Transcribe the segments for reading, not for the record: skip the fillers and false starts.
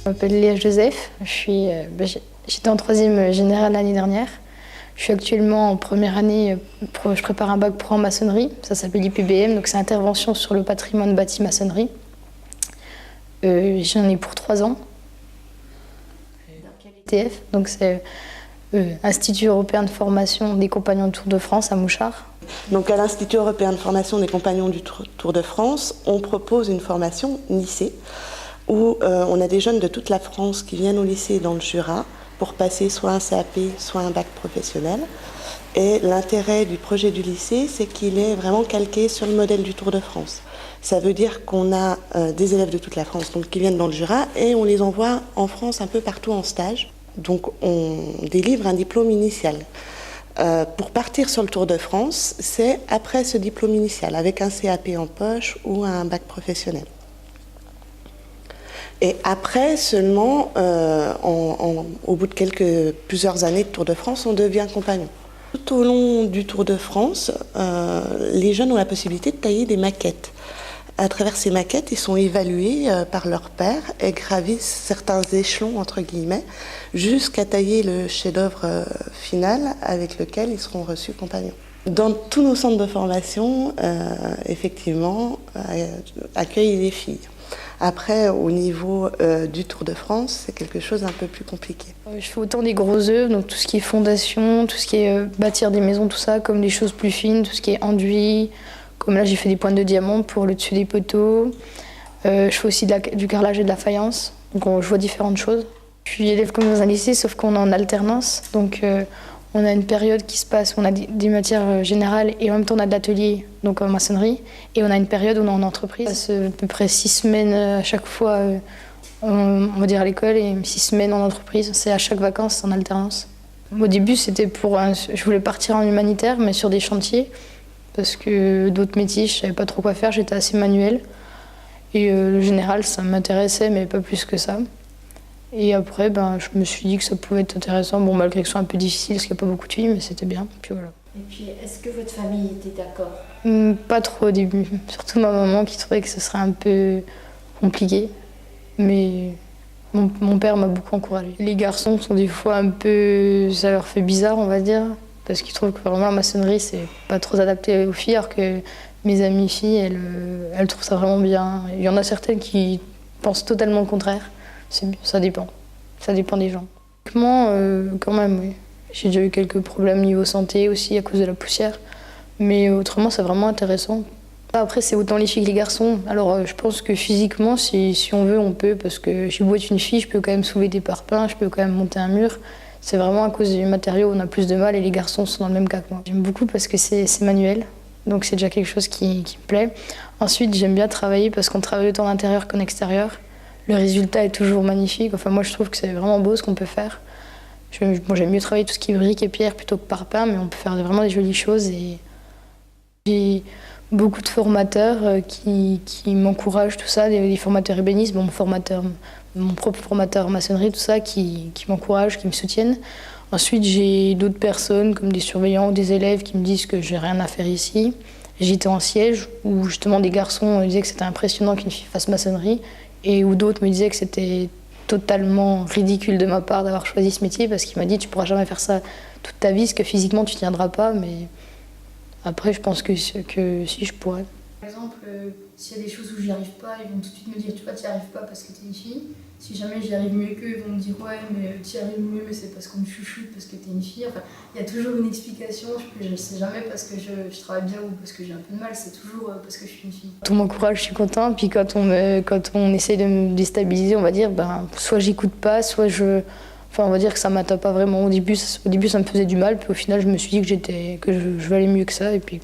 Je m'appelle Léa Joseph, j'étais en 3e générale l'année dernière. Je suis actuellement en première année, je prépare un bac pro en maçonnerie, ça s'appelle l'IPBM, donc c'est intervention sur le patrimoine bâti maçonnerie. J'en ai pour 3 ans. Dans quel ITF, donc c'est Institut européen de formation des compagnons du Tour de France à Mouchard. Donc à l'Institut européen de formation des compagnons du Tour de France, on propose une formation lycée où on a des jeunes de toute la France qui viennent au lycée dans le Jura pour passer soit un CAP, soit un bac professionnel. Et l'intérêt du projet du lycée, c'est qu'il est vraiment calqué sur le modèle du Tour de France. Ça veut dire qu'on a des élèves de toute la France donc, qui viennent dans le Jura et on les envoie en France un peu partout en stage. Donc on délivre un diplôme initial. Pour partir sur le Tour de France, c'est après ce diplôme initial, avec un CAP en poche ou un bac professionnel. Et après seulement, au bout de plusieurs années de Tour de France, on devient compagnon. Tout au long du Tour de France, les jeunes ont la possibilité de tailler des maquettes. À travers ces maquettes, ils sont évalués par leur père et gravissent certains échelons, entre guillemets, jusqu'à tailler le chef-d'œuvre final avec lequel ils seront reçus compagnons. Dans tous nos centres de formation, effectivement, accueillent les filles. Après, au niveau du Tour de France, c'est quelque chose d'un peu plus compliqué. Je fais autant des gros œuvres, donc tout ce qui est fondation, tout ce qui est bâtir des maisons, tout ça, comme des choses plus fines, tout ce qui est enduit. Comme là, j'ai fait des pointes de diamant pour le dessus des poteaux. Je fais aussi du carrelage et de la faïence. Donc je vois différentes choses. Je suis élève comme dans un lycée, sauf qu'on est en alternance. Donc on a une période qui se passe où on a des matières générales et en même temps on a de l'atelier, donc en maçonnerie. Et on a une période où on est en entreprise. On passe à peu près 6 semaines à chaque fois, on va dire à l'école, et 6 semaines en entreprise. C'est à chaque vacances, en alternance. Au début, c'était je voulais partir en humanitaire, mais sur des chantiers. Parce que d'autres métiers, je ne savais pas trop quoi faire, j'étais assez manuelle. Et le général, ça m'intéressait, mais pas plus que ça. Et après, je me suis dit que ça pouvait être intéressant, malgré que ce soit un peu difficile, parce qu'il n'y a pas beaucoup de filles, mais c'était bien. Puis voilà. Et puis, est-ce que votre famille était d'accord ? Pas trop au début, surtout ma maman qui trouvait que ce serait un peu compliqué. Mais mon père m'a beaucoup encouragée. Les garçons sont des fois un peu... ça leur fait bizarre, on va dire. Parce qu'ils trouvent que vraiment la maçonnerie, c'est pas trop adapté aux filles, alors que mes amies filles, elles trouvent ça vraiment bien. Il y en a certaines qui pensent totalement le contraire. Ça dépend. Ça dépend des gens. Quand même, oui. J'ai déjà eu quelques problèmes niveau santé aussi à cause de la poussière. Mais autrement, c'est vraiment intéressant. Après, c'est autant les filles que les garçons. Alors, je pense que physiquement, si on veut, on peut. Parce que j'ai beau être une fille, je peux quand même soulever des parpaings, je peux quand même monter un mur. C'est vraiment à cause du matériau où on a plus de mal et les garçons sont dans le même cas que moi. J'aime beaucoup parce que c'est manuel, donc c'est déjà quelque chose qui me plaît. Ensuite, j'aime bien travailler parce qu'on travaille autant en intérieur qu'en extérieur. Le résultat est toujours magnifique. Enfin, moi, je trouve que c'est vraiment beau ce qu'on peut faire. J'aime mieux travailler tout ce qui est briques et pierres plutôt que parpaing, mais on peut faire vraiment des jolies choses. Et j'ai beaucoup de formateurs qui m'encouragent, tout ça, des formateurs ébénistes, mon propre formateur maçonnerie, tout ça, qui m'encouragent, qui me soutiennent. Ensuite, j'ai d'autres personnes, comme des surveillants ou des élèves, qui me disent que j'ai rien à faire ici. J'étais en siège, où justement des garçons disaient que c'était impressionnant qu'une fille fasse maçonnerie, et où d'autres me disaient que c'était totalement ridicule de ma part d'avoir choisi ce métier, parce qu'il m'a dit « tu pourras jamais faire ça toute ta vie, parce que physiquement tu tiendras pas », mais après je pense que si je pourrais. Par exemple, s'il y a des choses où j'y arrive pas, ils vont tout de suite me dire tu vois, tu n'y arrives pas parce que t'es une fille. Si jamais j'y arrive mieux qu'eux, ils vont me dire ouais, mais tu y arrives mieux, mais c'est parce qu'on te chouchoute, parce que t'es une fille. Enfin, il y a toujours une explication. Je ne sais jamais parce que je travaille bien ou parce que j'ai un peu de mal, c'est toujours parce que je suis une fille. Quand on m'encourage, je suis contente. Puis quand on essaye de me déstabiliser, on va dire, soit j'écoute pas, soit Enfin, on va dire que ça m'atteint pas vraiment. Au début, ça me faisait du mal, puis au final, je me suis dit que je valais mieux que ça, et puis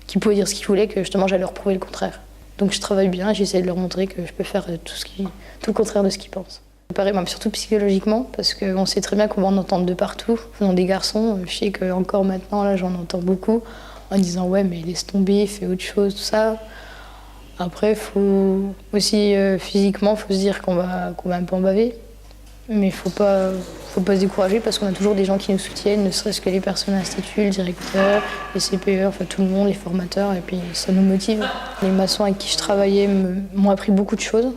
qu'ils pouvaient dire ce qu'ils voulaient, que justement j'allais leur prouver le contraire. Donc je travaille bien, j'essaie de leur montrer que je peux faire tout le contraire de ce qu'ils pensent. Pareil, surtout psychologiquement, parce qu'on sait très bien qu'on va en entendre de partout. Venant des garçons, je sais qu'encore maintenant, là, j'en entends beaucoup, en disant ouais, mais laisse tomber, fais autre chose, tout ça. Après, faut aussi physiquement, faut se dire qu'on va un peu en baver. Mais il faut pas se décourager parce qu'on a toujours des gens qui nous soutiennent, ne serait-ce que les personnes à l'institut, le directeur, les CPE, enfin tout le monde, les formateurs, et puis ça nous motive. Les maçons avec qui je travaillais m'ont appris beaucoup de choses.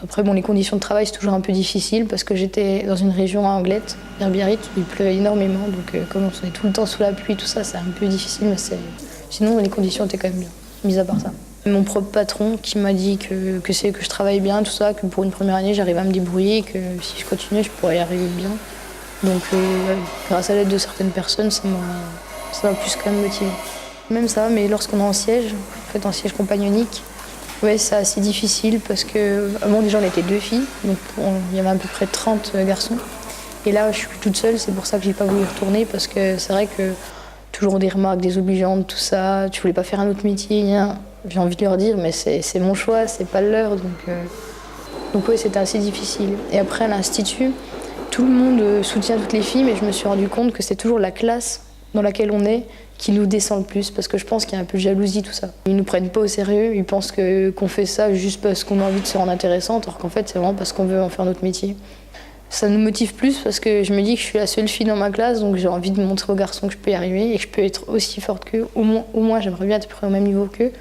Après, bon, les conditions de travail, c'est toujours un peu difficile parce que j'étais dans une région à Anglet, vers Biarritz, où il pleuvait énormément. Donc, comme on est tout le temps sous la pluie, tout ça, c'est un peu difficile. Mais sinon, les conditions étaient quand même bien, mis à part ça. Mon propre patron qui m'a dit que je travaille bien, tout ça, que pour une première année, j'arrive à me débrouiller et que si je continuais, je pourrais y arriver bien. Donc, grâce à l'aide de certaines personnes, ça m'a plus quand même motivé. Même ça, mais lorsqu'on est en siège compagnonique, ouais, c'est assez difficile parce que avant déjà on était 2 filles, donc il y avait à peu près 30 garçons. Et là je suis toute seule, c'est pour ça que j'ai pas voulu y retourner parce que c'est vrai que toujours des remarques désobligeantes, tout ça, tu voulais pas faire un autre métier, rien. J'ai envie de leur dire mais c'est mon choix, c'est pas le leur, donc ouais, c'était assez difficile. Et après à l'institut, tout le monde soutient toutes les filles, mais je me suis rendu compte que c'est toujours la classe dans laquelle on est qui nous descend le plus, parce que je pense qu'il y a un peu de jalousie, tout ça. Ils nous prennent pas au sérieux, ils pensent qu'on fait ça juste parce qu'on a envie de se rendre intéressante, alors qu'en fait c'est vraiment parce qu'on veut en faire notre métier. Ça nous motive plus parce que je me dis que je suis la seule fille dans ma classe, donc j'ai envie de montrer aux garçons que je peux y arriver et que je peux être aussi forte qu'eux. Au moins j'aimerais bien être au même niveau qu'eux.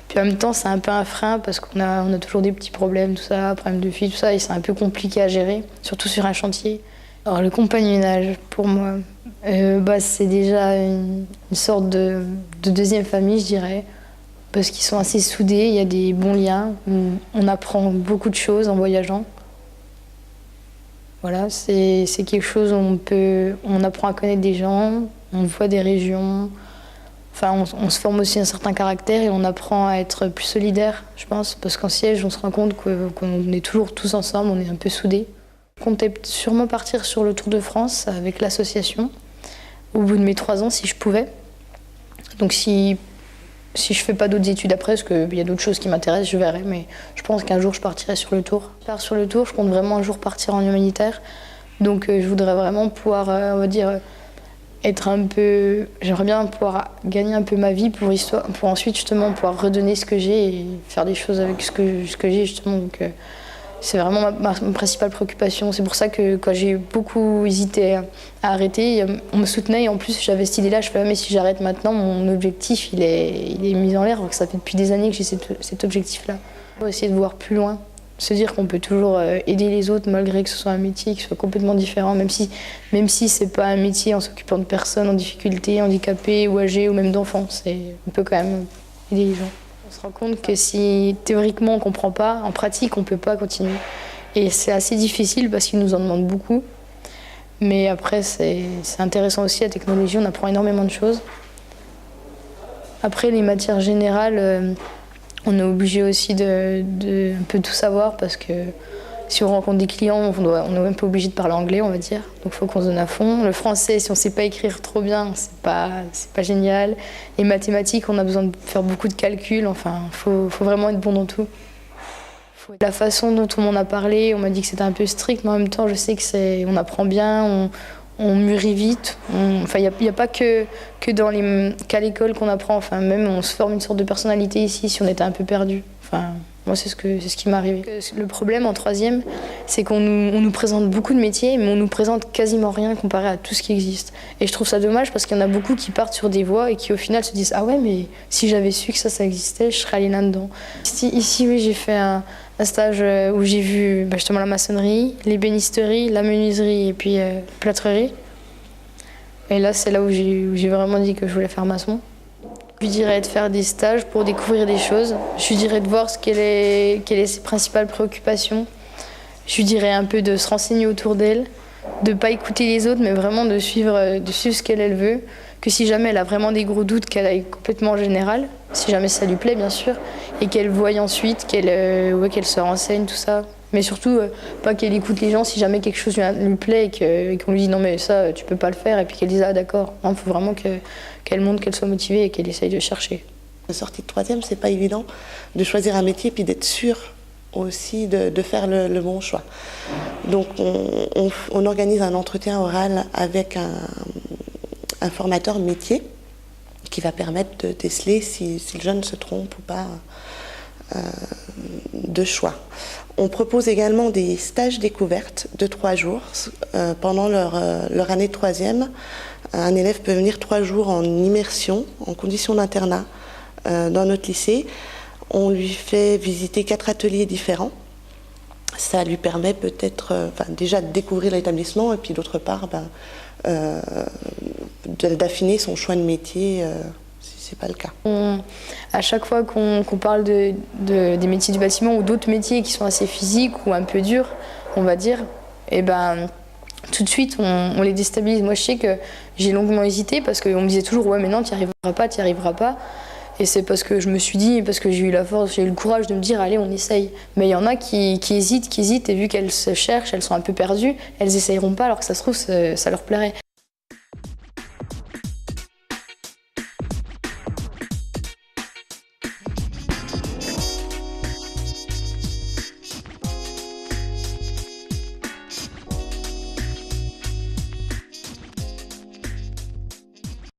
Puis en même temps c'est un peu un frein parce qu'on a toujours des petits problèmes, tout ça, problèmes de filles, tout ça, et c'est un peu compliqué à gérer, surtout sur un chantier. Alors le compagnonnage, pour moi, c'est déjà une sorte de deuxième famille, je dirais, parce qu'ils sont assez soudés, il y a des bons liens, on apprend beaucoup de choses en voyageant. Voilà, c'est quelque chose où on apprend à connaître des gens, on voit des régions, enfin on se forme aussi un certain caractère et on apprend à être plus solidaire, je pense, parce qu'en siège on se rend compte qu'on est toujours tous ensemble, on est un peu soudés. Je comptais sûrement partir sur le Tour de France avec l'association au bout de mes 3 ans si je pouvais. Donc si je fais pas d'autres études après, parce qu'il y a d'autres choses qui m'intéressent, je verrai, mais je pense qu'un jour je partirai sur le Tour. Je pars sur le Tour, je compte vraiment un jour partir en humanitaire. Donc je voudrais vraiment pouvoir, on va dire, j'aimerais bien pouvoir gagner un peu ma vie pour ensuite justement pouvoir redonner ce que j'ai et faire des choses avec ce que j'ai justement. Donc, c'est vraiment ma principale préoccupation. C'est pour ça que quand j'ai beaucoup hésité à arrêter, on me soutenait et en plus j'avais cette idée-là, je fais mais si j'arrête maintenant, mon objectif il est mis en l'air, alors que ça fait depuis des années que j'ai cet objectif-là. Il faut essayer de voir plus loin, se dire qu'on peut toujours aider les autres malgré que ce soit un métier qui soit complètement différent, même si c'est pas un métier en s'occupant de personnes en difficulté, handicapées ou âgées ou même d'enfants. On peut quand même aider les gens. On se rend compte que si théoriquement on ne comprend pas, en pratique on ne peut pas continuer. Et c'est assez difficile parce qu'ils nous en demandent beaucoup. Mais après c'est intéressant aussi, la technologie, on apprend énormément de choses. Après les matières générales, on est obligé aussi de un peu tout savoir parce que si on rencontre des clients, on est un peu obligé de parler anglais, on va dire. Donc il faut qu'on se donne à fond. Le français, si on ne sait pas écrire trop bien, c'est pas génial. Les mathématiques, on a besoin de faire beaucoup de calculs. Enfin, faut vraiment être bon dans tout. La façon dont on m'en a parlé, on m'a dit que c'était un peu strict, mais en même temps, je sais on apprend bien, on mûrit vite. Enfin, il n'y a pas que qu'à l'école qu'on apprend. Enfin, même on se forme une sorte de personnalité ici si on était un peu perdu. Enfin, moi, c'est ce qui m'est arrivé. Le problème en 3e, c'est qu'on nous présente beaucoup de métiers, mais on nous présente quasiment rien comparé à tout ce qui existe. Et je trouve ça dommage parce qu'il y en a beaucoup qui partent sur des voies et qui au final se disent « Ah ouais, mais si j'avais su que ça existait, je serais allée là-dedans. » Ici, oui, j'ai fait un stage où j'ai vu justement la maçonnerie, l'ébénisterie, la menuiserie et puis plâtrerie. Et là, c'est là où j'ai vraiment dit que je voulais faire maçon. Je lui dirais de faire des stages pour découvrir des choses. Je lui dirais de voir quelles est ses principales préoccupations. Je lui dirais un peu de se renseigner autour d'elle, de ne pas écouter les autres, mais vraiment de suivre ce qu'elle veut. Que si jamais elle a vraiment des gros doutes, qu'elle aille complètement en général, si jamais ça lui plaît bien sûr, et qu'elle voie ensuite, qu'elle se renseigne, tout ça. Mais surtout, pas qu'elle écoute les gens si jamais quelque chose lui plaît et qu'on lui dit non mais ça tu peux pas le faire, et puis qu'elle dise ah d'accord. Il faut vraiment qu'elle montre qu'elle soit motivée et qu'elle essaye de chercher. La sortie de 3e, c'est pas évident de choisir un métier puis d'être sûr aussi de faire le bon choix. Donc on organise un entretien oral avec un formateur métier qui va permettre de déceler si le jeune se trompe ou pas de choix. On propose également des stages découvertes de 3 jours. Pendant leur année de 3e, un élève peut venir 3 jours en immersion, en conditions d'internat dans notre lycée. On lui fait visiter 4 ateliers différents ça lui permet peut-être déjà de découvrir l'établissement et puis d'autre part d'affiner son choix de métier si ce n'est pas le cas. À chaque fois qu'on parle des métiers du bâtiment ou d'autres métiers qui sont assez physiques ou un peu durs, on va dire, et tout de suite on les déstabilise. Moi je sais que j'ai longuement hésité parce qu'on me disait toujours ouais mais non tu n'y arriveras pas. Et c'est parce que je me suis dit, parce que j'ai eu la force, j'ai eu le courage de me dire allez on essaye. Mais il y en a qui hésitent et vu qu'elles se cherchent, elles sont un peu perdues, elles essayeront pas alors que ça se trouve ça leur plairait.